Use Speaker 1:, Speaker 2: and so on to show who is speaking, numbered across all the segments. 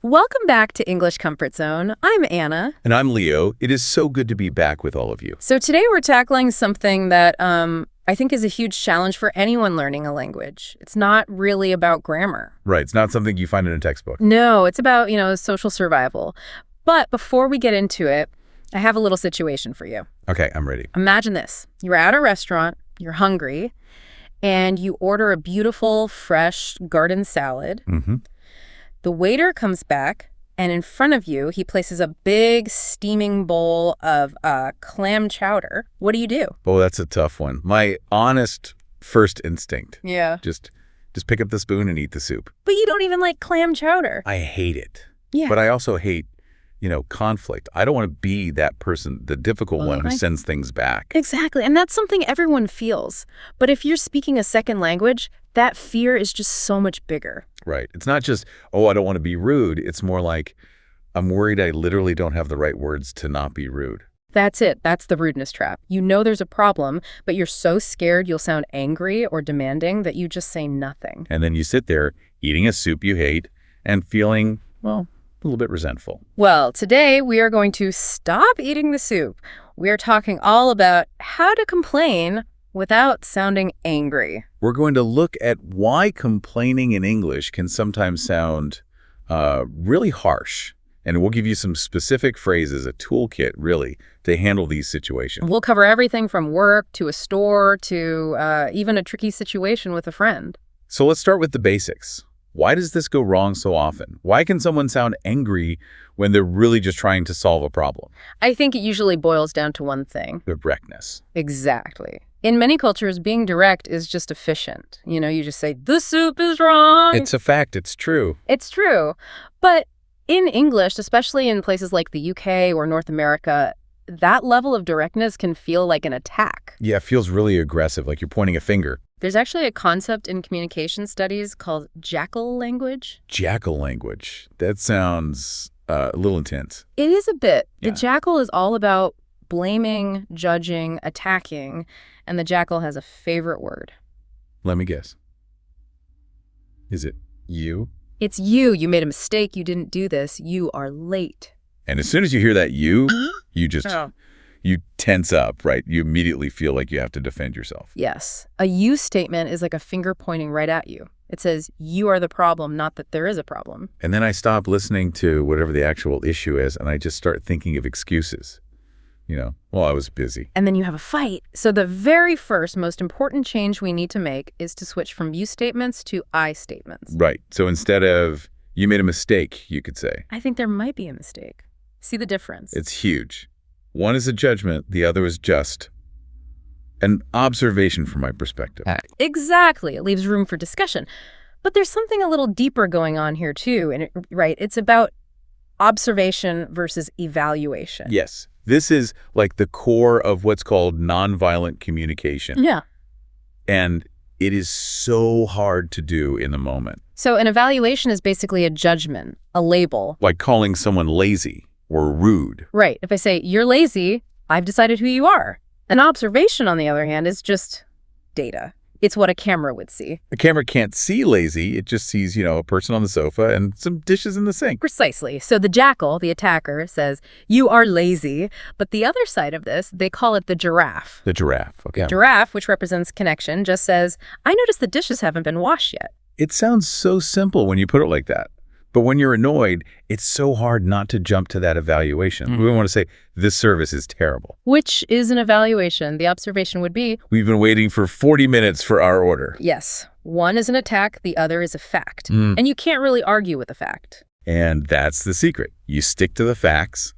Speaker 1: Welcome back to English Comfort Zone. I'm Anna.
Speaker 2: And I'm Leo. It is so good to be back with all of you.
Speaker 1: So today we're tackling something that I think is a huge challenge for anyone learning a language. It's not really about grammar.
Speaker 2: Right. It's not something you find in a textbook.
Speaker 1: No, it's about, social survival. But before we get into it, I have a little situation for you.
Speaker 2: Okay, I'm ready.
Speaker 1: Imagine this. You're at a restaurant, you're hungry, and you order a beautiful, fresh garden salad.
Speaker 2: Mm-hmm.
Speaker 1: The waiter comes back, and in front of you, he places a big steaming bowl of clam chowder. What do?
Speaker 2: Oh, that's a tough one. My honest first instinct.
Speaker 1: Yeah.
Speaker 2: Just pick up the spoon and eat the soup.
Speaker 1: But you don't even like clam chowder.
Speaker 2: I hate it.
Speaker 1: Yeah.
Speaker 2: But I also hate, conflict. I don't want to be that person, the difficult one who sends things back.
Speaker 1: Exactly. And that's something everyone feels. But if you're speaking a second language, that fear is just so much bigger.
Speaker 2: Right. It's not just, I don't want to be rude. It's more like, I'm worried I literally don't have the right words to not be rude.
Speaker 1: That's it. That's the rudeness trap. You know there's a problem, but you're so scared you'll sound angry or demanding that you just say nothing.
Speaker 2: And then you sit there eating a soup you hate and feeling, a little bit resentful.
Speaker 1: Well, today we are going to stop eating the soup. We are talking all about how to complain without sounding angry.
Speaker 2: We're going to look at why complaining in English can sometimes sound really harsh. And we'll give you some specific phrases, a toolkit, really, to handle these situations.
Speaker 1: We'll cover everything from work to a store to even a tricky situation with a friend.
Speaker 2: So let's start with the basics. Why does this go wrong so often? Why can someone sound angry when they're really just trying to solve a problem?
Speaker 1: I think it usually boils down to one thing.
Speaker 2: Directness.
Speaker 1: Exactly. In many cultures, being direct is just efficient. You just say, the soup is wrong.
Speaker 2: It's a fact. It's true.
Speaker 1: It's true. But in English, especially in places like the UK or North America, that level of directness can feel like an attack.
Speaker 2: Yeah, it feels really aggressive, like you're pointing a finger.
Speaker 1: There's actually a concept in communication studies called jackal language.
Speaker 2: Jackal language. That sounds a little intense.
Speaker 1: It is a bit.
Speaker 2: Yeah.
Speaker 1: The jackal is all about blaming, judging, attacking, and the jackal has a favorite word.
Speaker 2: Let me guess. Is it you?
Speaker 1: It's you. You made a mistake. You didn't do this. You are late.
Speaker 2: And as soon as you hear that you just, you tense up, right? You immediately feel like you have to defend yourself.
Speaker 1: Yes. A you statement is like a finger pointing right at you. It says, you are the problem, not that there is a problem.
Speaker 2: And then I stop listening to whatever the actual issue is, and I just start thinking of excuses. I was busy.
Speaker 1: And then you have a fight. So the very first, most important change we need to make is to switch from you statements to I statements.
Speaker 2: Right. So instead of, you made a mistake, you could say.
Speaker 1: I think there might be a mistake. See the difference?
Speaker 2: It's huge. One is a judgment, the other is just an observation from my perspective.
Speaker 1: Exactly. It leaves room for discussion. But there's something a little deeper going on here, too. And it's about observation versus evaluation.
Speaker 2: Yes. This is like the core of what's called nonviolent communication.
Speaker 1: Yeah.
Speaker 2: And it is so hard to do in the moment.
Speaker 1: So an evaluation is basically a judgment, a label.
Speaker 2: Like calling someone lazy or rude.
Speaker 1: Right. If I say, you're lazy, I've decided who you are. An observation, on the other hand, is just data. It's what a camera would see.
Speaker 2: A camera can't see lazy. It just sees, a person on the sofa and some dishes in the sink.
Speaker 1: Precisely. So the jackal, the attacker, says, you are lazy. But the other side of this, they call it the giraffe.
Speaker 2: The giraffe. Okay.
Speaker 1: Giraffe, which represents connection, just says, I noticed the dishes haven't been washed yet.
Speaker 2: It sounds so simple when you put it like that. But when you're annoyed, it's so hard not to jump to that evaluation. We want to say, this service is terrible.
Speaker 1: Which is an evaluation. The observation would be,
Speaker 2: we've been waiting for 40 minutes for our order.
Speaker 1: Yes. One is an attack, the other is a fact. And you can't really argue with a fact.
Speaker 2: And that's the secret. You stick to the facts,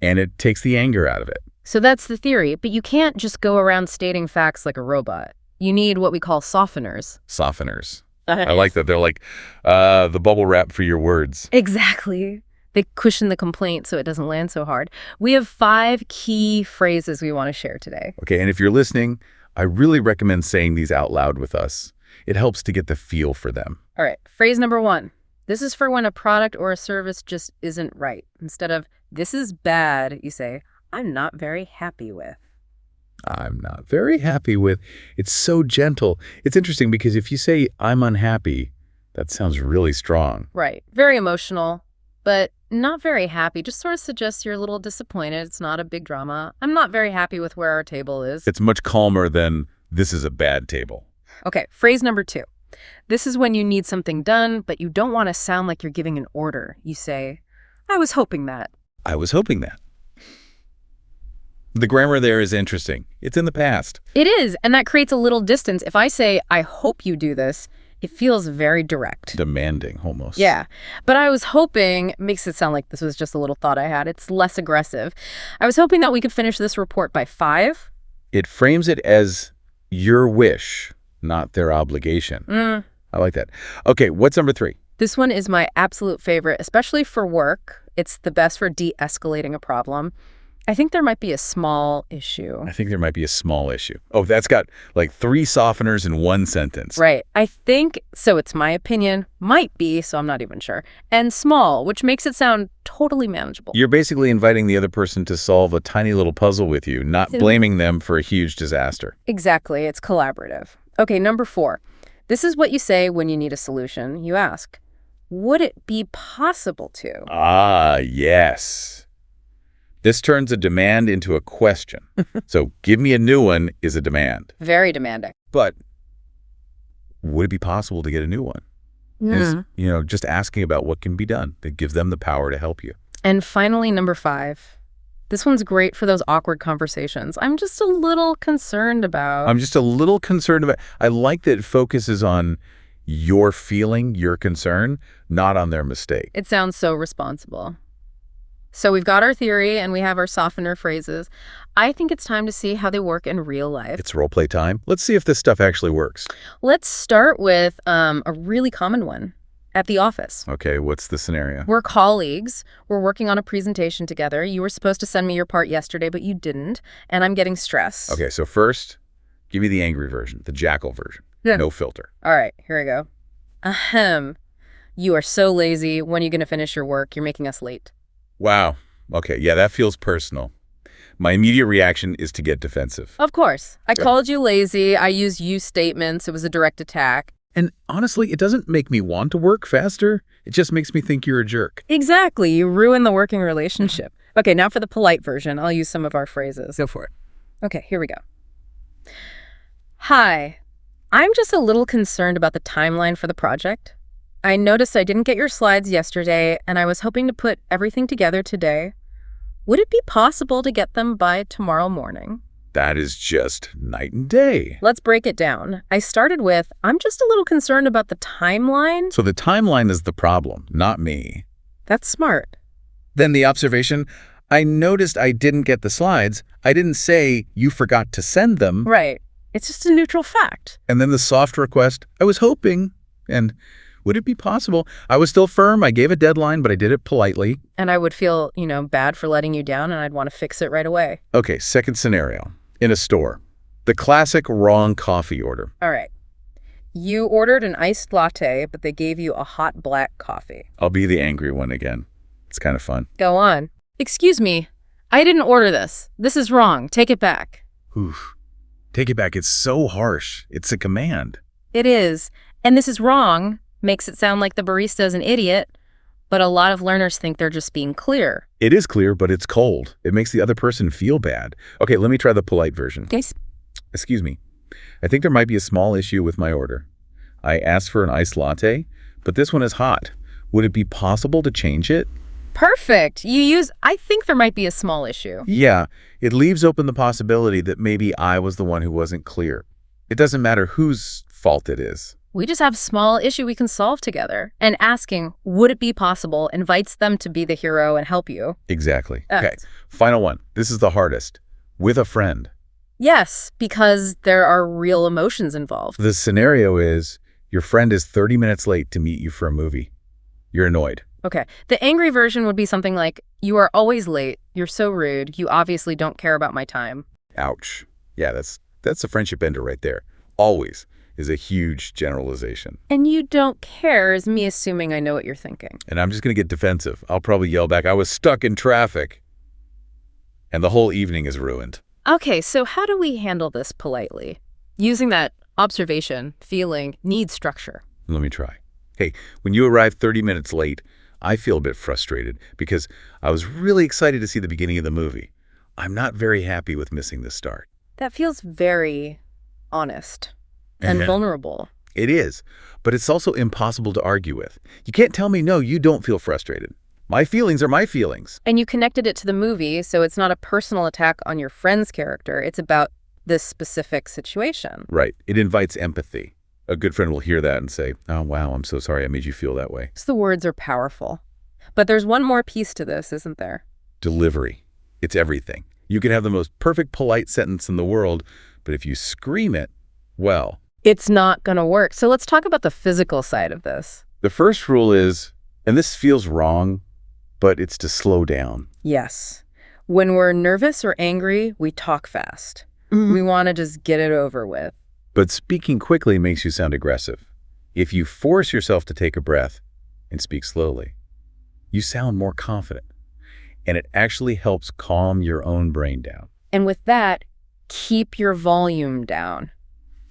Speaker 2: and it takes the anger out of it.
Speaker 1: So that's the theory, but you can't just go around stating facts like a robot. You need what we call softeners.
Speaker 2: Softeners. I like that. They're like the bubble wrap for your words.
Speaker 1: Exactly. They cushion the complaint so it doesn't land so hard. We have 5 key phrases we want to share today.
Speaker 2: Okay, and if you're listening, I really recommend saying these out loud with us. It helps to get the feel for them.
Speaker 1: All right, phrase number 1. This is for when a product or a service just isn't right. Instead of, this is bad, you say, I'm not very happy with.
Speaker 2: I'm not very happy with. It's so gentle. It's interesting because if you say, I'm unhappy, that sounds really strong.
Speaker 1: Right. Very emotional. but not very happy. Just sort of suggests you're a little disappointed. It's not a big drama. I'm not very happy with where our table is.
Speaker 2: It's much calmer than, this is a bad table.
Speaker 1: Okay, phrase number 2. This is when you need something done, but you don't want to sound like you're giving an order. You say, I was hoping that.
Speaker 2: I was hoping that. The grammar there is interesting. It's in the past.
Speaker 1: It is, and that creates a little distance. If I say, I hope you do this, it feels very direct.
Speaker 2: Demanding, almost.
Speaker 1: Yeah, but I was hoping makes it sound like this was just a little thought I had. It's less aggressive. I was hoping that we could finish this report by 5.
Speaker 2: It frames it as your wish, not their obligation. I like that. Okay, what's number 3?
Speaker 1: This one is my absolute favorite, especially for work. It's the best for de-escalating a problem. I think there might be a small issue.
Speaker 2: I think there might be a small issue. Oh, that's got like 3 softeners in one sentence.
Speaker 1: Right. I think, so it's my opinion, might be, so I'm not even sure, and small, which makes it sound totally manageable.
Speaker 2: You're basically inviting the other person to solve a tiny little puzzle with you, not blaming them for a huge disaster.
Speaker 1: Exactly. It's collaborative. Okay, number 4. This is what you say when you need a solution. You ask, would it be possible to?
Speaker 2: Ah, yes. This turns a demand into a question. So give me a new one is a demand.
Speaker 1: Very demanding.
Speaker 2: But would it be possible to get a new one? Is, just asking about what can be done that gives them the power to help you.
Speaker 1: And finally, number 5. This one's great for those awkward conversations. I'm just a little concerned about.
Speaker 2: I like that it focuses on your feeling, your concern, not on their mistake.
Speaker 1: It sounds so responsible. So we've got our theory and we have our softener phrases. I think it's time to see how they work in real life.
Speaker 2: It's role play time. Let's see if this stuff actually works.
Speaker 1: Let's start with a really common one at the office.
Speaker 2: Okay, what's the scenario?
Speaker 1: We're colleagues. We're working on a presentation together. You were supposed to send me your part yesterday, but you didn't, and I'm getting stressed.
Speaker 2: Okay, so first, give me the angry version, the jackal version.
Speaker 1: Yeah.
Speaker 2: No filter.
Speaker 1: All right, here we go. Ahem. You are so lazy. When are you going to finish your work? You're making us late.
Speaker 2: Wow. Okay, yeah, that feels personal. My immediate reaction is to get defensive.
Speaker 1: Of course. I called you lazy. I used you statements. It was a direct attack.
Speaker 2: And honestly, it doesn't make me want to work faster. It just makes me think you're a jerk.
Speaker 1: Exactly. You ruin the working relationship. Okay, now for the polite version. I'll use some of our phrases.
Speaker 3: Go for it.
Speaker 1: Okay, here we go. Hi. I'm just a little concerned about the timeline for the project. I noticed I didn't get your slides yesterday, and I was hoping to put everything together today. Would it be possible to get them by tomorrow morning?
Speaker 2: That is just night and day.
Speaker 1: Let's break it down. I started with, I'm just a little concerned about the timeline.
Speaker 2: So the timeline is the problem, not me.
Speaker 1: That's smart.
Speaker 2: Then the observation, I noticed I didn't get the slides. I didn't say you forgot to send them.
Speaker 1: Right. It's just a neutral fact.
Speaker 2: And then the soft request, I was hoping, and would it be possible? I was still firm. I gave a deadline, but I did it politely.
Speaker 1: And I would feel, bad for letting you down, and I'd want to fix it right away.
Speaker 2: Okay, second scenario. In a store. The classic wrong coffee order.
Speaker 1: All right. You ordered an iced latte, but they gave you a hot black coffee.
Speaker 2: I'll be the angry one again. It's kind of fun.
Speaker 1: Go on. Excuse me. I didn't order this. This is wrong. Take it back.
Speaker 2: Oof. Take it back. It's so harsh. It's a command.
Speaker 1: It is. And this is wrong. Makes it sound like the barista is an idiot. But a lot of learners think they're just being clear.
Speaker 2: It is clear, but it's cold. It makes the other person feel bad. Okay, let me try the polite version.
Speaker 1: Yes.
Speaker 2: Excuse me. I think there might be a small issue with my order. I asked for an iced latte, but this one is hot. Would it be possible to change it?
Speaker 1: Perfect. I think there might be a small issue.
Speaker 2: Yeah, it leaves open the possibility that maybe I was the one who wasn't clear. It doesn't matter whose fault it is.
Speaker 1: We just have a small issue we can solve together. And asking, would it be possible, invites them to be the hero and help you.
Speaker 2: Exactly. Okay, final one. This is the hardest. With a friend.
Speaker 1: Yes, because there are real emotions involved.
Speaker 2: The scenario is your friend is 30 minutes late to meet you for a movie. You're annoyed.
Speaker 1: Okay. The angry version would be something like, you are always late. You're so rude. You obviously don't care about my time.
Speaker 2: Ouch. Yeah, that's a friendship ender right there. Always is a huge generalization.
Speaker 1: And you don't care is me assuming I know what you're thinking.
Speaker 2: And I'm just going to get defensive. I'll probably yell back, I was stuck in traffic. And the whole evening is ruined.
Speaker 1: Okay, so how do we handle this politely? Using that observation, feeling, need structure.
Speaker 2: Let me try. Hey, when you arrive 30 minutes late, I feel a bit frustrated because I was really excited to see the beginning of the movie. I'm not very happy with missing the start.
Speaker 1: That feels very honest and
Speaker 2: Yeah.
Speaker 1: vulnerable.
Speaker 2: It is, but it's also impossible to argue with. You can't tell me, no, you don't feel frustrated. My feelings are my feelings.
Speaker 1: And you connected it to the movie, so it's not a personal attack on your friend's character. It's about this specific situation.
Speaker 2: Right. It invites empathy. A good friend will hear that and say, oh, wow, I'm so sorry I made you feel that way.
Speaker 1: So the words are powerful. But there's one more piece to this, isn't there?
Speaker 2: Delivery. It's everything. You can have the most perfect, polite sentence in the world, but if you scream it, well.
Speaker 1: It's not going to work. So let's talk about the physical side of this.
Speaker 2: The first rule is, and this feels wrong, but it's to slow down.
Speaker 1: Yes. When we're nervous or angry, we talk fast. We want to just get it over with.
Speaker 2: But speaking quickly makes you sound aggressive. If you force yourself to take a breath and speak slowly, you sound more confident. And it actually helps calm your own brain down.
Speaker 1: And with that, keep your volume down.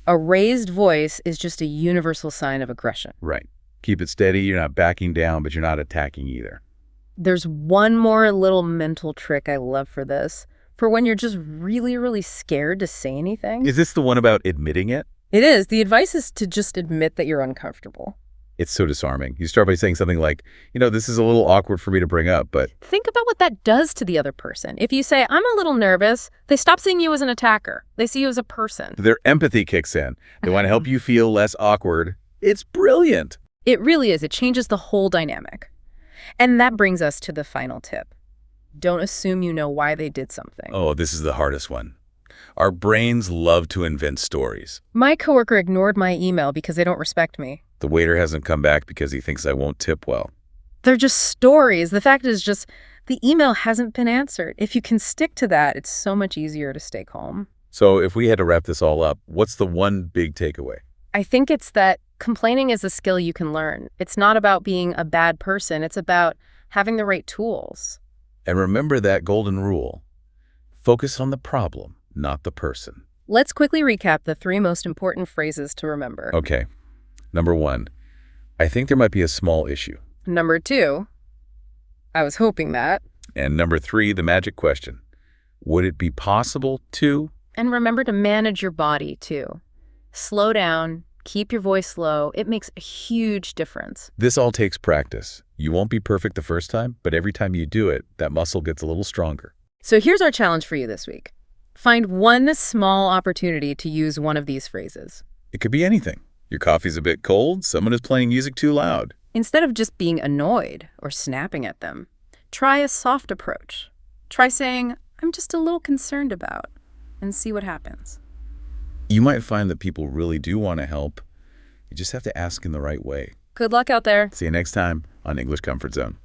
Speaker 1: A raised voice is just a universal sign of aggression.
Speaker 2: Right. Keep it steady. You're not backing down, but you're not attacking either.
Speaker 1: There's one more little mental trick I love for this. For when you're just really, really scared to say anything.
Speaker 2: Is this the one about admitting it?
Speaker 1: It is. The advice is to just admit that you're uncomfortable.
Speaker 2: It's so disarming. You start by saying something like, this is a little awkward for me to bring up, but
Speaker 1: Think about what that does to the other person. If you say, I'm a little nervous, they stop seeing you as an attacker. They see you as a person.
Speaker 2: their empathy kicks in. They want to help you feel less awkward. It's brilliant.
Speaker 1: It really is. It changes the whole dynamic. And that brings us to the final tip. Don't assume you know why they did something.
Speaker 2: Oh, this is the hardest one. Our brains love to invent stories.
Speaker 1: My coworker ignored my email because they don't respect me.
Speaker 2: The waiter hasn't come back because he thinks I won't tip well.
Speaker 1: They're just stories. The fact is just the email hasn't been answered. If you can stick to that, it's so much easier to stay calm.
Speaker 2: So if we had to wrap this all up, what's the one big takeaway?
Speaker 1: I think it's that complaining is a skill you can learn. It's not about being a bad person. It's about having the right tools.
Speaker 2: And remember that golden rule. Focus on the problem, not the person.
Speaker 1: Let's quickly recap the 3 most important phrases to remember.
Speaker 2: Okay. Number 1, I think there might be a small issue.
Speaker 1: Number 2, I was hoping that.
Speaker 2: And number 3, the magic question. Would it be possible to?
Speaker 1: And remember to manage your body, too. Slow down, keep your voice low. It makes a huge difference.
Speaker 2: This all takes practice. You won't be perfect the first time, but every time you do it, that muscle gets a little stronger.
Speaker 1: So here's our challenge for you this week. Find one small opportunity to use one of these phrases.
Speaker 2: It could be anything. Your coffee's a bit cold, someone is playing music too loud.
Speaker 1: Instead of just being annoyed or snapping at them, try a soft approach. Try saying, I'm just a little concerned about, and see what happens.
Speaker 2: You might find that people really do want to help. You just have to ask in the right way.
Speaker 1: Good luck out there.
Speaker 2: See you next time on English Comfort Zone.